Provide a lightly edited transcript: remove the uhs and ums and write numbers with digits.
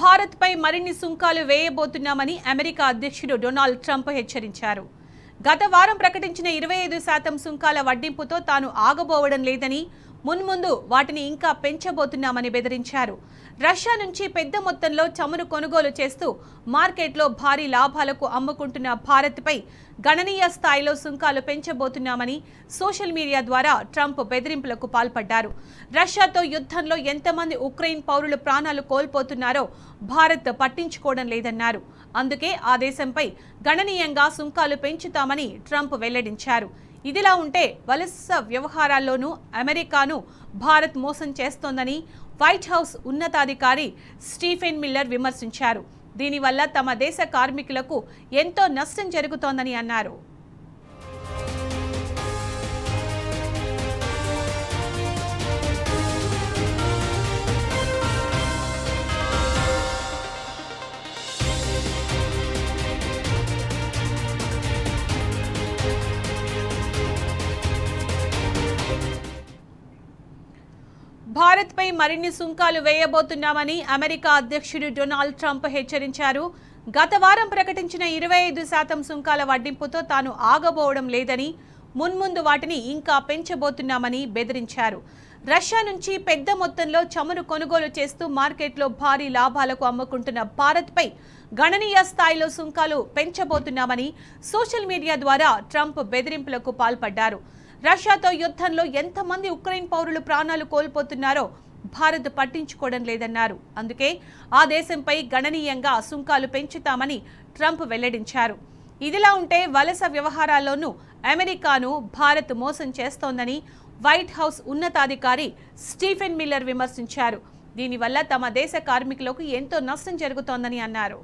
భారత్పై మరిన్ని సుంకాలు వేయబోతున్నామని అమెరికా అధ్యక్షుడు డొనాల్డ్ ట్రంప్ హెచ్చరించారు. గత వారం ప్రకటించిన 25% సుంకాల వడ్డింపుతో తాను ఆగబోవడం లేదని, మున్ముందు వాటిని ఇంకా పెంచబోతున్నామని బెదిరించారు. రష్యా నుంచి పెద్ద మొత్తంలో చమురు కొనుగోలు చేస్తూ మార్కెట్లో భారీ లాభాలకు అమ్ముకుంటున్న భారత్పై గణనీయ స్థాయిలో సుంకాలు పెంచబోతున్నామని సోషల్ మీడియా ద్వారా ట్రంప్ బెదిరింపులకు పాల్పడ్డారు. రష్యాతో యుద్ధంలో ఎంతమంది ఉక్రెయిన్ పౌరులు ప్రాణాలు కోల్పోతున్నారో భారత్ పట్టించుకోవడం లేదన్నారు. అందుకే ఆ దేశంపై గణనీయంగా సుంకాలు పెంచుతామని ట్రంప్ వెల్లడించారు. ఇదిలా ఉంటే వలస వ్యవహారాల్లోనూ అమెరికాను భారత్ మోసం చేస్తోందని వైట్ హౌస్ ఉన్నతాధికారి స్టీఫెన్ మిల్లర్ విమర్శించారు. దీనివల్ల తమ దేశ కార్మికులకు ఎంతో నష్టం జరుగుతోందని అన్నారు. భారత్పై మరిన్ని సుంకాలు వేయబోతున్నామని అమెరికా అధ్యక్షుడు డొనాల్డ్ ట్రంప్ హెచ్చరించారు. గత వారం ప్రకటించిన 25% సుంకాల వడ్డింపుతో తాను ఆగబోవడం లేదని, మున్ముందు వాటిని ఇంకా పెంచబోతున్నామని బెదిరించారు. రష్యా నుంచి పెద్ద మొత్తంలో చమురు కొనుగోలు చేస్తూ మార్కెట్లో భారీ లాభాలకు అమ్ముకుంటున్న భారత్పై గణనీయ స్థాయిలో సుంకాలు పెంచబోతున్నామని సోషల్ మీడియా ద్వారా ట్రంప్ బెదిరింపులకు పాల్పడ్డారు. రష్యాతో యుద్ధంలో ఎంతమంది ఉక్రెయిన్ పౌరులు ప్రాణాలు కోల్పోతున్నారో భారత్ పట్టించుకోవడం లేదన్నారు. అందుకే ఆ దేశంపై గణనీయంగా సుంకాలు పెంచుతామని ట్రంప్ వెల్లడించారు. ఇదిలా ఉంటే వలస వ్యవహారాల్లోనూ అమెరికాను భారత్ మోసం చేస్తోందని వైట్ హౌస్ ఉన్నతాధికారి స్టీఫెన్ మిల్లర్ విమర్శించారు. దీనివల్ల తమ దేశ కార్మికులకు ఎంతో నష్టం జరుగుతోందని అన్నారు.